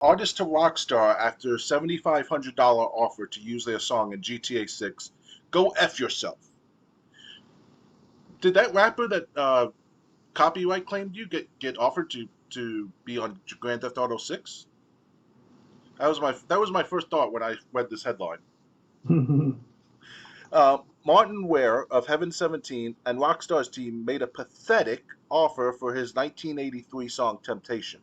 Artist to Rockstar after $7,500 offer to use their song in GTA 6. Go F yourself. Did that rapper that copyright claimed you get offered to be on Grand Theft Auto 6? That was my first thought when I read this headline. Martin Ware of Heaven 17 and Rockstar's team made a pathetic offer for his 1983 song Temptation.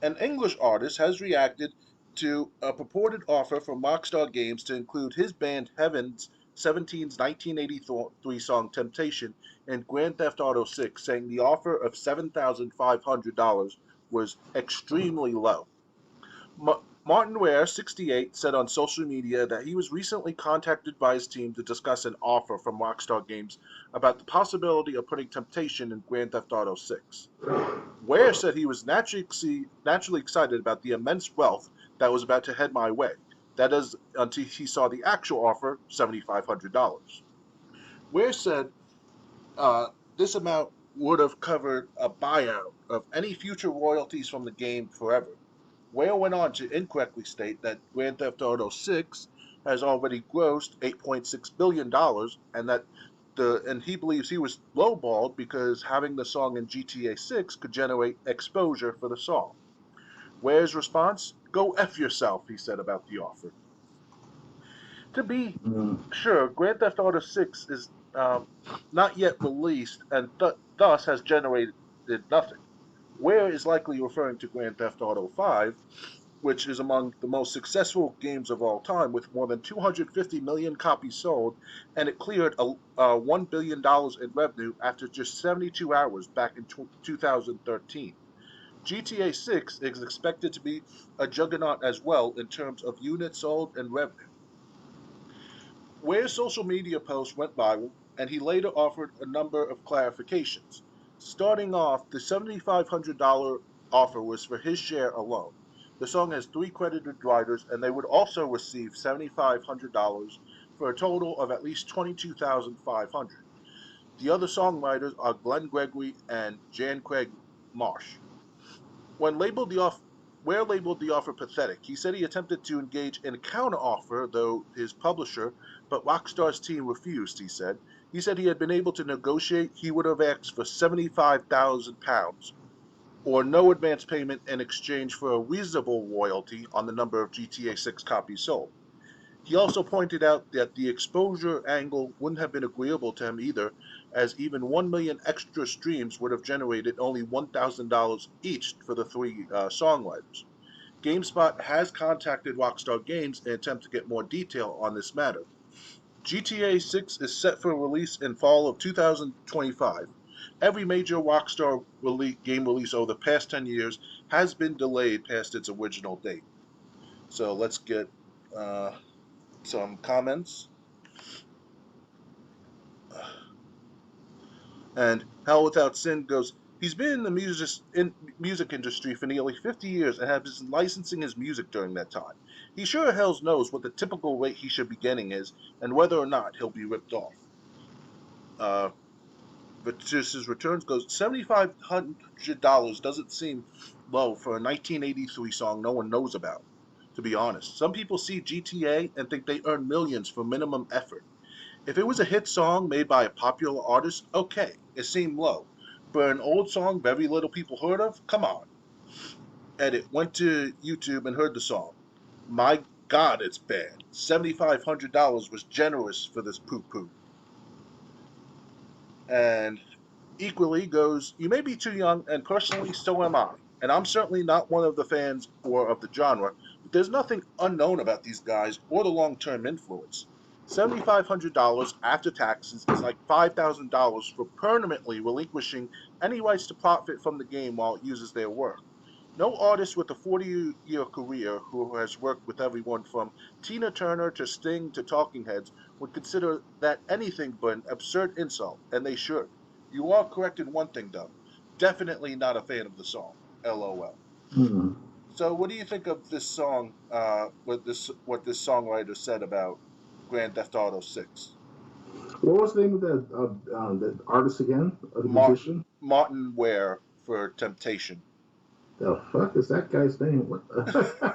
An English artist has reacted to a purported offer from Rockstar Games to include his band Heaven's 17's 1983 song Temptation in Grand Theft Auto 6, saying the offer of $7,500 was extremely low. Martin Ware, 68, said on social media that he was recently contacted by his team to discuss an offer from Rockstar Games about the possibility of putting Temptation in Grand Theft Auto 6. Ware said he was naturally excited about the immense wealth that was about to head my way. That is, until he saw the actual offer, $7,500. Ware said uh, this amount would have covered a buyout of any future royalties from the game forever. Whale went on to incorrectly state that Grand Theft Auto 6 has already grossed $8.6 billion and that he believes he was lowballed because having the song in GTA 6 could generate exposure for the song. Ware's response? Go F yourself, he said about the offer. To be Mm. sure, Grand Theft Auto 6 is not yet released and thus has generated nothing. Ware is likely referring to Grand Theft Auto 5, which is among the most successful games of all time, with more than 250 million copies sold, and it cleared $1 billion in revenue after just 72 hours back in 2013. GTA 6 is expected to be a juggernaut as well in terms of units sold and revenue. Ware's social media post went viral, and he later offered a number of clarifications. Starting off, the $7,500 offer was for his share alone. The song has three credited writers, and they would also receive $7,500 for a total of at least $22,500. The other songwriters are Glenn Gregory and Jan Craig Marsh. When labeled the off Ware labeled the offer pathetic. He said he attempted to engage in a counteroffer, though his publisher, but Rockstar's team refused, he said. He said he had been able to negotiate. He would have asked for £75,000 or no advance payment in exchange for a reasonable royalty on the number of GTA 6 copies sold. He also pointed out that the exposure angle wouldn't have been agreeable to him either, as even 1 million extra streams would have generated only $1,000 each for the three songwriters. GameSpot has contacted Rockstar Games in an attempt to get more detail on this matter. GTA 6 is set for release in fall of 2025. Every major Rockstar game release over the past 10 years has been delayed past its original date. So let's get uh, some comments. And Hell Without Sin goes, he's been in the music industry for nearly 50 years and has been licensing his music during that time. He sure as hell knows what the typical rate he should be getting is and whether or not he'll be ripped off. Uh, Versus Returns goes, $7,500 doesn't seem low for a 1983 song no one knows about, to be honest. Some people see GTA and think they earn millions for minimum effort. If it was a hit song made by a popular artist, okay, it seemed low. But an old song very little people heard of, come on. Edit went to YouTube and heard the song. My God, it's bad. $7,500 was generous for this poo poo. And equally goes, you may be too young, and personally, so am I. And I'm certainly not one of the fans or of the genre, but there's nothing unknown about these guys or the long term influence. $7,500 after taxes is like $5,000 for permanently relinquishing any rights to profit from the game while it uses their work. No artist with a 40-year career who has worked with everyone from Tina Turner to Sting to Talking Heads would consider that anything but an absurd insult, and they should. You are correct in one thing, though. Definitely not a fan of the song. LOL. Mm. So, what do you think of this song? What this songwriter said about Grand Theft Auto 6? What was the name of that artist again? The Martin musician? Martin Ware for Temptation. The fuck is that guy's name? What the?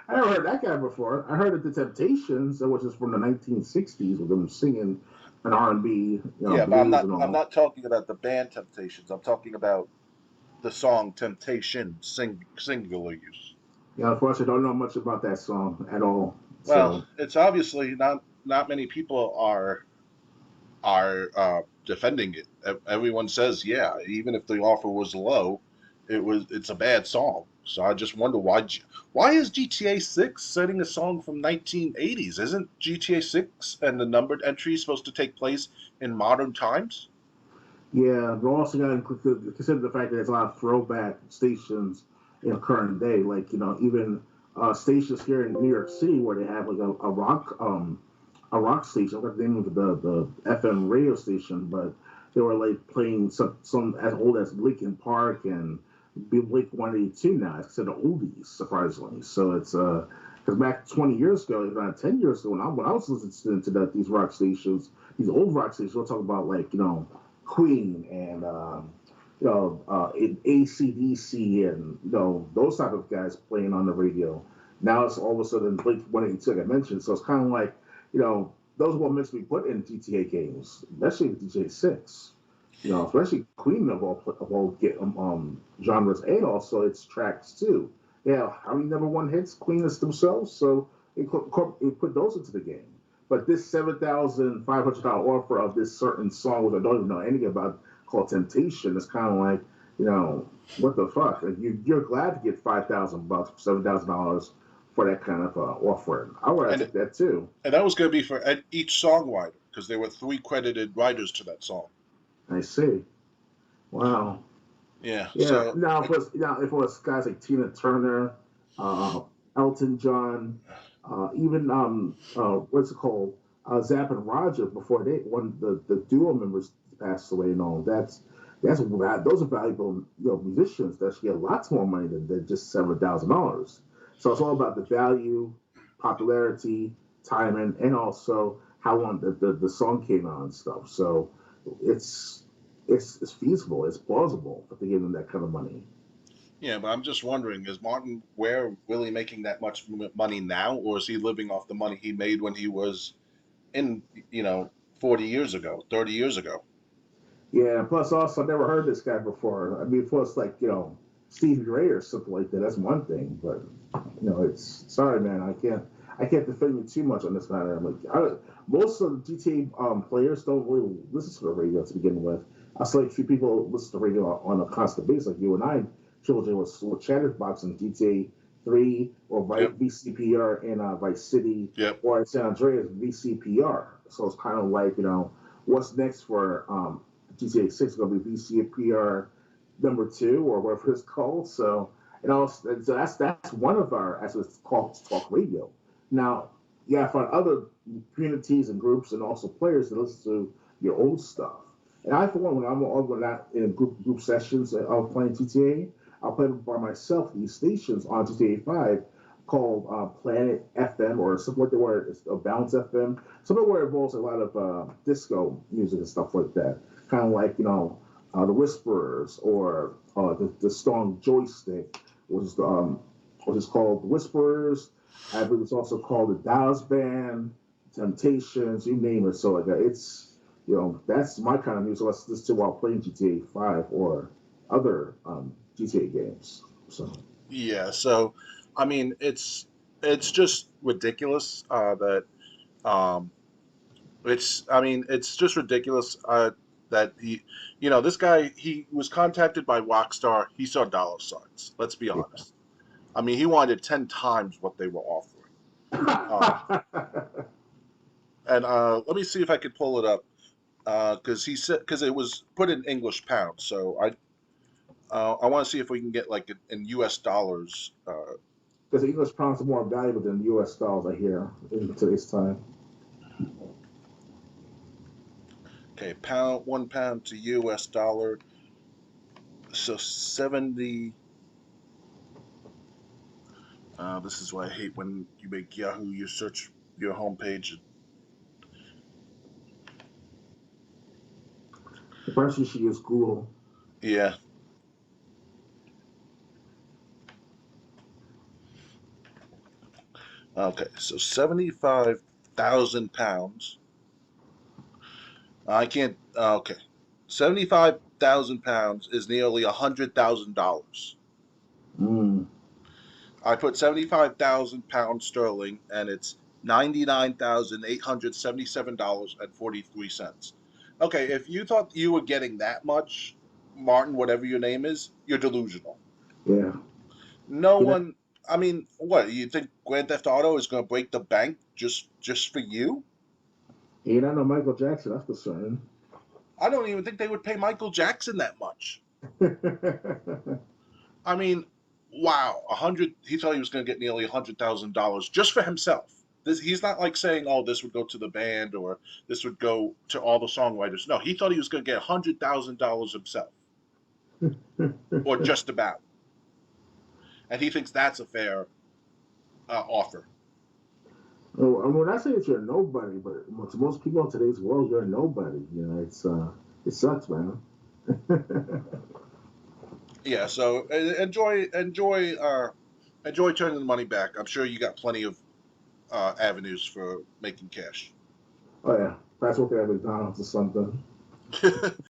I never heard that guy before. I heard of the Temptations, which is from the 1960s, with them singing an R&B, Yeah, but blues and I'm all. not talking about the band Temptations. I'm talking about the song Temptation, singular use. Yeah, unfortunately, I don't know much about that song at all. Well, So it's obviously not many people are defending it. Everyone says, yeah, even if the offer was low, it's a bad song. So I just wonder why is GTA 6 setting a song from 1980s? Isn't GTA 6 and the numbered entries supposed to take place in modern times? yeah, but also got to consider the fact that there's a lot of throwback stations in current day, like even stations here in New York City where they have like a rock station. I forgot the name of the FM radio station, but they were like playing some as old as Linkin Park and Blink 182 now. It's considered oldies, surprisingly. So it's because back 20 years ago, around 10 years ago, when I was listening to these rock stations, these old rock stations, we're talking about like Queen and ACDC and those type of guys playing on the radio. Now it's all of a sudden Blink 182 like I mentioned. So it's kind of like those were meant to be put in GTA games, especially GTA 6. Especially Queen of all genres and also its tracks too. Yeah, how many number one hits Queen is themselves? So it put those into the game. But this $7,500 offer of this certain song, which I don't even know anything about, called Temptation, is kind of like, what the fuck? Like you're glad to get $5,000, $7,000 for that kind of offering. I would have And took that too. and that was going to be for each songwriter because there were three credited writers to that song. I see. Wow. Yeah. Yeah. So Now if it was guys like Tina Turner, uh, Elton John, even what's it called, Zapp and Roger before they one the duo members passed away and all. Those are valuable musicians that should get lots more money than just $7,000. So it's all about the value, popularity, timing, and also how long the song came out and stuff. So it's it's feasible, it's plausible to give them that kind of money. yeah, but I'm just wondering, is Martin Ware really making that much money now, or is he living off the money he made when he was in, you know, 40 years ago, 30 years ago? Yeah, and plus also I never heard this guy before. I mean, plus like Stevie Ray or something like that. That's one thing, but it's sorry, man. I can't defend you too much on this matter. Most of the GTA players don't really listen to the radio to begin with. I saw like a few people listen to the radio on a constant basis, like you and I. Trilogy with Chatterbox and GTA 3 or Yep, VCPR in Vice City yep. or in San Andreas VCPR. So it's kind of like what's next for GTA 6 going to be VCPR number two or whatever it's called. So so that's one of our as it's called talk radio. Now you have find other communities and groups and also players that listen to your old stuff. And I, for one, when not in group sessions of playing GTA, I'll play by myself these stations on GTA 5 called Planet FM or something like that, where it's a Bounce FM, something where it involves a lot of disco music and stuff like that. Kind of like, the Whisperers or the song Joystick, which is called The Whisperers. I believe it's also called the Dallas Band, Temptations, you name it. So like that's my kind of music. So let's listen to while playing GTA 5 or other GTA games. So Yeah. So, I mean, it's just ridiculous that um, I mean, it's just ridiculous that this guy, he was contacted by Rockstar. He saw dollar signs. Let's be yeah. honest. I mean, he wanted 10 times what they were offering. Um, and let me see if I could pull it up because he said because it was put in English pounds. So I want to see if we can get like in U.S. dollars. Because the English pounds are more valuable than U.S. dollars, I hear, in today's time. Okay, pound 1 pound to U.S. dollar. So 70. This is why I hate when you make Yahoo. You search your homepage. Perhaps you should use Google. Yeah. Okay, so 75,000 pounds. I can't. Okay, 75,000 pounds is nearly $100,000. Mm. I put 75,000 pounds sterling, and it's $99,877.43. Okay, if you thought you were getting that much, Martin, whatever your name is, you're delusional. Yeah. No You know, one. I mean, what you think Grand Theft Auto is going to break the bank just for you? you not know Michael Jackson. That's concerning. I don't even think they would pay Michael Jackson that much. I mean, wow, 100. He thought he was going to get nearly $100,000 just for himself. He's not like saying, "Oh, this would go to the band or this would go to all the songwriters." No, he thought he was going to get $100,000 himself, or just about, and he thinks that's a fair offer. Oh, I mean, when I say that you're a nobody, but to most people in today's world, you're a nobody. You know, it sucks, man. Yeah, so enjoy turning the money back. I'm sure you got plenty of avenues for making cash. Oh yeah, that's working at McDonald's or something.